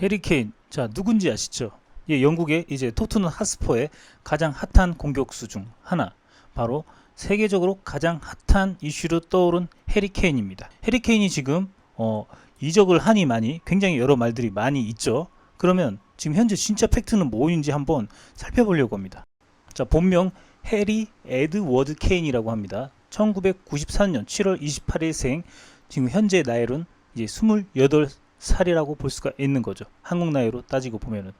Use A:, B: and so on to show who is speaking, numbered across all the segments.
A: 해리케인, 자 누군지 아시죠? 예, 영국의 이제 토트넘 핫스퍼의 가장 핫한 공격수 중 하나, 바로 세계적으로 가장 핫한 이슈로 떠오른 해리케인입니다. 해리케인이 지금 이적을 하니 많이 굉장히 여러 말들이 많이 있죠. 그러면 지금 현재 진짜 팩트는 뭐인지 한번 살펴보려고 합니다. 자, 본명 해리 에드워드 케인이라고 합니다. 1994년 7월 28일생, 지금 현재 나이로는 이제 28살이라고 볼 수가 있는 거죠. 한국 나이로 따지고 보면은.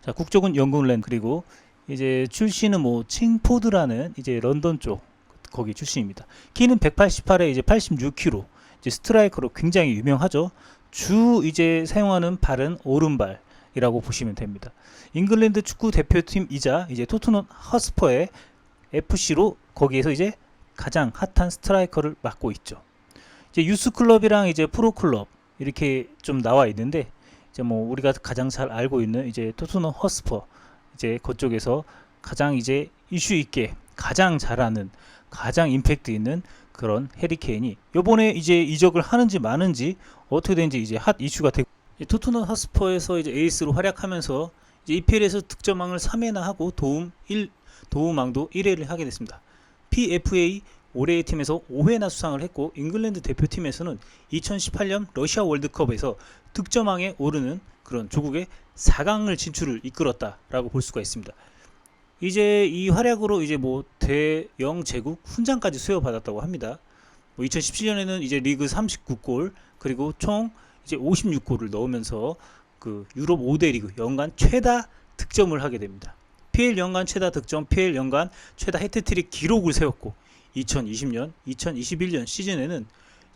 A: 자, 국적은 영국랜드, 그리고 이제 출신은 뭐 칭포드라는 이제 런던 쪽 거기 출신입니다. 키는 188에 이제 86kg. 이제 스트라이커로 굉장히 유명하죠. 주 이제 사용하는 발은 오른발이라고 보시면 됩니다. 잉글랜드 축구 대표팀이자 이제 토트넘 허스퍼의 FC로 거기에서 이제 가장 핫한 스트라이커를 맡고 있죠. 이제 유스 클럽이랑 이제 프로 클럽 이렇게 좀 나와 있는데, 이제 뭐 우리가 가장 잘 알고 있는 이제 토트넘 허스퍼, 이제 그쪽에서 가장 이제 이슈 있게 가장 잘하는, 가장 임팩트 있는 그런 해리케인이 요번에 이제 이적을 하는지 마는지 어떻게 되는지 이제 핫 이슈가 되고, 토트넘 허스퍼에서 이제 에이스로 활약하면서 이제 EPL에서 득점왕을 3회나 하고 도움왕도 1회를 하게 됐습니다. PFA 올해의 팀에서 5회나 수상을 했고, 잉글랜드 대표팀에서는 2018년 러시아 월드컵에서 득점왕에 오르는 그런 조국의 4강을 진출을 이끌었다라고 볼 수가 있습니다. 이제 이 활약으로 이제 뭐 대영 제국 훈장까지 수여받았다고 합니다. 뭐 2017년에는 이제 리그 39골 그리고 총 이제 56골을 넣으면서 그 유럽 5대 리그 연간 최다 득점을 하게 됩니다. PL 연간 최다 득점, PL 연간 최다 해트트릭 기록을 세웠고, 2020년, 2021년 시즌에는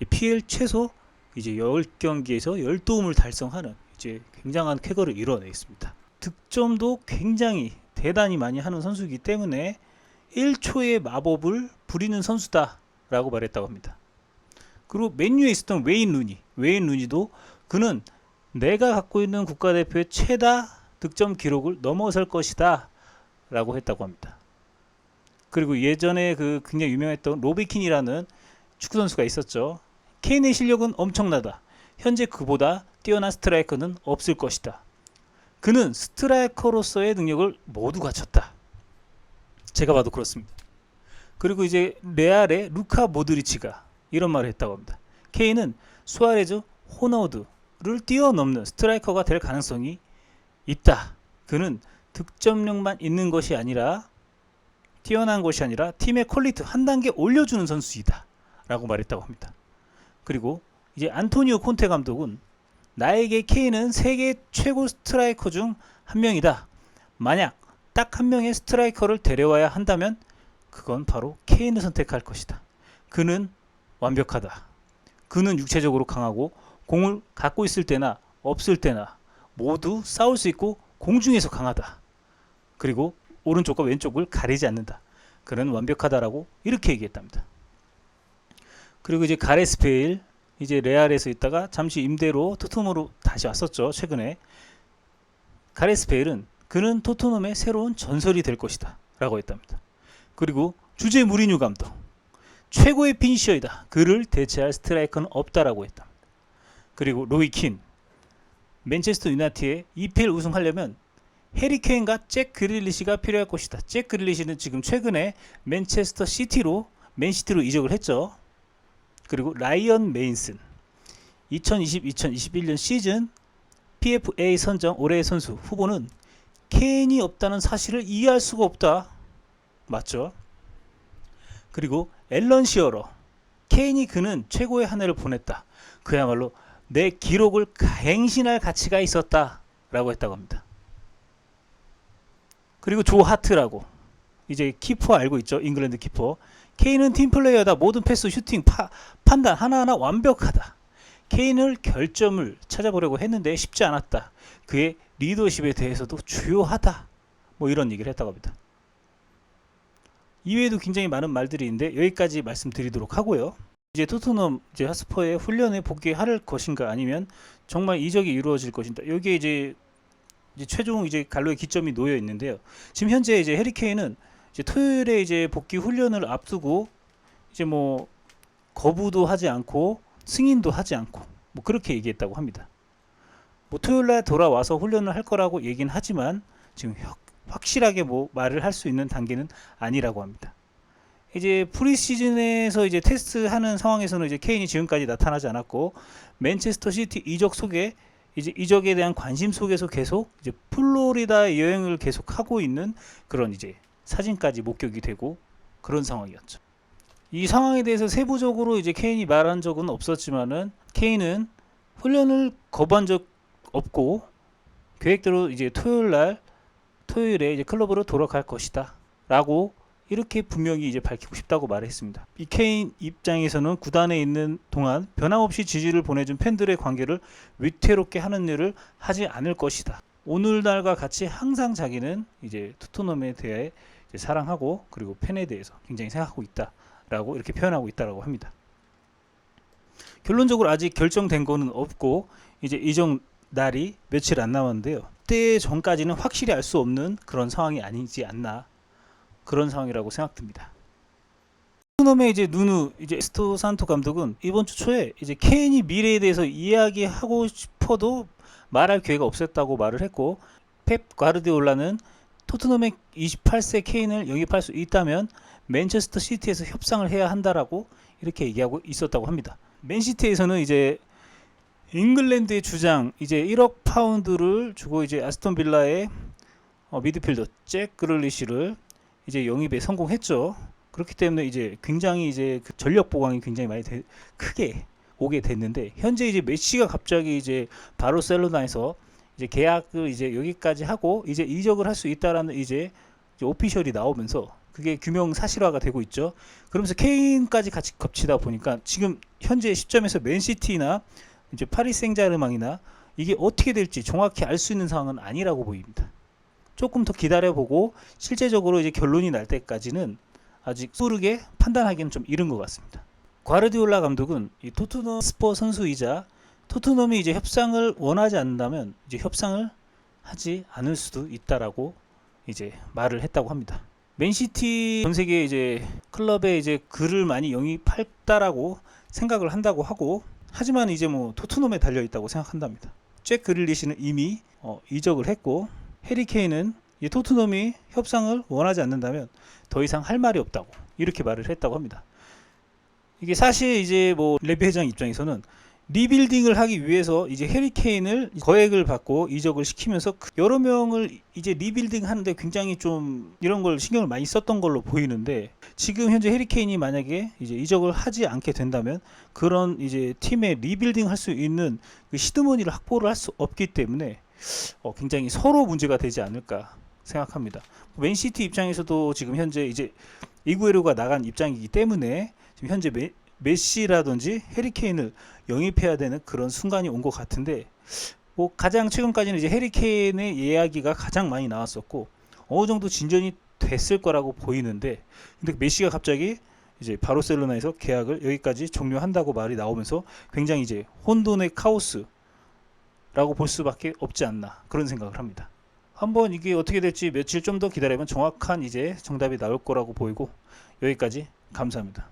A: PL 최소 이제 10경기에서 10도움을 달성하는 이제 굉장한 쾌거를 이뤄냈습니다. 득점도 굉장히 대단히 많이 하는 선수이기 때문에 1초의 마법을 부리는 선수다라고 말했다고 합니다. 그리고 맨유에 있었던 웨인 루니도 그는 내가 갖고 있는 국가대표의 최다 득점 기록을 넘어설 것이다 라고 했다고 합니다. 그리고 예전에 그 굉장히 유명했던 로비킨이라는 축구 선수가 있었죠. 케인의 실력은 엄청나다. 현재 그보다 뛰어난 스트라이커는 없을 것이다. 그는 스트라이커로서의 능력을 모두 갖췄다. 제가 봐도 그렇습니다. 그리고 이제 레알의 루카 모드리치가 이런 말을 했다고 합니다. 케인은 수아레즈, 호나우두를 뛰어넘는 스트라이커가 될 가능성이 있다. 그는 득점력만 있는 것이 아니라, 뛰어난 것이 아니라 팀의 퀄리티 한 단계 올려주는 선수이다 라고 말했다고 합니다. 그리고 이제 안토니오 콘테 감독은 나에게 케인은 세계 최고 스트라이커 중 한 명이다. 만약 딱 한 명의 스트라이커를 데려와야 한다면 그건 바로 케인을 선택할 것이다. 그는 완벽하다. 그는 육체적으로 강하고 공을 갖고 있을 때나 없을 때나 모두 싸울 수 있고 공중에서 강하다. 그리고 오른쪽과 왼쪽을 가리지 않는다. 그는 완벽하다라고 이렇게 얘기했답니다. 그리고 이제 가레스 베일, 이제 레알에서 있다가 잠시 임대로 토트넘으로 다시 왔었죠. 최근에. 가레스 베일은 그는 토트넘의 새로운 전설이 될 것이다 라고 했답니다. 그리고 주제 무리뉴 감독, 최고의 피니셔이다. 그를 대체할 스트라이커는 없다라고 했답니다. 그리고 로이 킨, 맨체스터 유나이티드의 EPL 우승하려면 해리케인과 잭 그릴리시가 필요할 것이다. 잭 그릴리시는 지금 최근에 맨체스터 시티로, 맨시티로 이적을 했죠. 그리고 라이언 메인슨, 2020-2021년 시즌 PFA 선정 올해의 선수 후보는 케인이 없다는 사실을 이해할 수가 없다. 맞죠? 그리고 앨런 시어러, 케인이 그는 최고의 한 해를 보냈다. 그야말로 내 기록을 갱신할 가치가 있었다 라고 했다고 합니다. 그리고 조 하트라고, 이제 키퍼 알고 있죠? 잉글랜드 키퍼. 케인은 팀플레이어다. 모든 패스, 슈팅, 판단 하나하나 완벽하다. 케인을 결점을 찾아보려고 했는데 쉽지 않았다. 그의 리더십에 대해서도 주요하다. 뭐 이런 얘기를 했다고 합니다. 이외에도 굉장히 많은 말들이 있는데 여기까지 말씀드리도록 하고요. 이제 토트넘 이제 핫스퍼의 훈련에 복귀할 것인가, 아니면 정말 이적이 이루어질 것인가. 여기에 이제 최종 이제 갈로의 기점이 놓여 있는데요. 지금 현재 이제 해리케인은 이제 토요일에 이제 복귀 훈련을 앞두고 이제 뭐 거부도 하지 않고 승인도 하지 않고 뭐 그렇게 얘기했다고 합니다. 뭐 토요일날 돌아와서 훈련을 할 거라고 얘기는 하지만 지금 확실하게 뭐 말을 할 수 있는 단계는 아니라고 합니다. 이제 프리시즌에서 이제 테스트하는 상황에서는 이제 케인이 지금까지 나타나지 않았고 맨체스터 시티 이적 속에 이제 이적에 대한 관심 속에서 계속 이제 플로리다 여행을 계속 하고 있는 그런 이제 사진까지 목격이 되고 그런 상황이었죠. 이 상황에 대해서 세부적으로 이제 케인이 말한 적은 없었지만은 케인은 훈련을 거부한 적 없고 계획대로 이제 토요일에 이제 클럽으로 돌아갈 것이다 라고 이렇게 분명히 이제 밝히고 싶다고 말했습니다. 이 케인 입장에서는 구단에 있는 동안 변함없이 지지를 보내준 팬들의 관계를 위태롭게 하는 일을 하지 않을 것이다. 오늘날과 같이 항상 자기는 이제 토트넘에 대해 이제 사랑하고 그리고 팬에 대해서 굉장히 생각하고 있다라고 이렇게 표현하고 있다라고 합니다. 결론적으로 아직 결정된 거는 없고 이제 이적 날이 며칠 안 남았는데요. 그때 전까지는 확실히 알 수 없는 그런 상황이 아니지 않나 그런 상황이라고 생각됩니다. 토트넘의 이제 누누 이제 에스토 산토 감독은 이번 주 초에 이제 케인이 미래에 대해서 이야기하고 싶어도 말할 기회가 없었다고 말을 했고 펩 과르디올라는 토트넘의 28세 케인을 영입할 수 있다면 맨체스터 시티에서 협상을 해야 한다라고 이렇게 얘기하고 있었다고 합니다. 맨시티에서는 이제 잉글랜드의 주장 이제 1억 파운드를 주고 이제 아스톤 빌라의 미드필더 잭 그릴리시를 이제 영입에 성공했죠. 그렇기 때문에 이제 굉장히 이제 그 전력 보강이 굉장히 많이 크게 오게 됐는데 현재 이제 메시가 갑자기 이제 바르셀로나에서 이제 계약을 이제 여기까지 하고 이제 이적을 할 수 있다라는 이제 오피셜이 나오면서 그게 규명 사실화가 되고 있죠. 그러면서 케인까지 같이 겹치다 보니까 지금 현재 시점에서 맨시티나 이제 파리 생제르맹이나 이게 어떻게 될지 정확히 알 수 있는 상황은 아니라고 보입니다. 조금 더 기다려보고 실제적으로 이제 결론이 날 때까지는 아직 빠르게 판단하기는 좀 이른 것 같습니다. 과르디올라 감독은 이 토트넘 스포 선수이자 토트넘이 이제 협상을 원하지 않는다면 이제 협상을 하지 않을 수도 있다라고 이제 말을 했다고 합니다. 맨시티 전 세계 이제 클럽에 이제 그를 많이 영입했다라고 생각을 한다고 하고 하지만 이제 뭐 토트넘에 달려 있다고 생각한답니다. 잭 그릴리시는 이미 이적을 했고 해리 케인은 이 토트넘이 협상을 원하지 않는다면 더 이상 할 말이 없다고 이렇게 말을 했다고 합니다. 이게 사실 이제 뭐 레비 회장 입장에서는 리빌딩을 하기 위해서 이제 해리 케인을 거액을 받고 이적을 시키면서 여러 명을 이제 리빌딩 하는데 굉장히 좀 이런 걸 신경을 많이 썼던 걸로 보이는데 지금 현재 해리 케인이 만약에 이제 이적을 하지 않게 된다면 그런 이제 팀의 리빌딩 할 수 있는 그 시드머니를 확보를 할 수 없기 때문에 굉장히 서로 문제가 되지 않을까 생각합니다. 맨시티 입장에서도 지금 현재 이제 이구에로가 나간 입장이기 때문에 지금 현재 메시라든지 해리 케인을 영입해야 되는 그런 순간이 온 것 같은데 뭐 가장 최근까지는 이제 해리 케인의 이야기가 가장 많이 나왔었고 어느 정도 진전이 됐을 거라고 보이는데 근데 메시가 갑자기 이제 바르셀로나에서 계약을 여기까지 종료한다고 말이 나오면서 굉장히 이제 혼돈의 카오스라고 볼 수밖에 없지 않나 그런 생각을 합니다. 한번 이게 어떻게 될지 며칠 좀 더 기다리면 정확한 이제 정답이 나올 거라고 보이고 여기까지 감사합니다.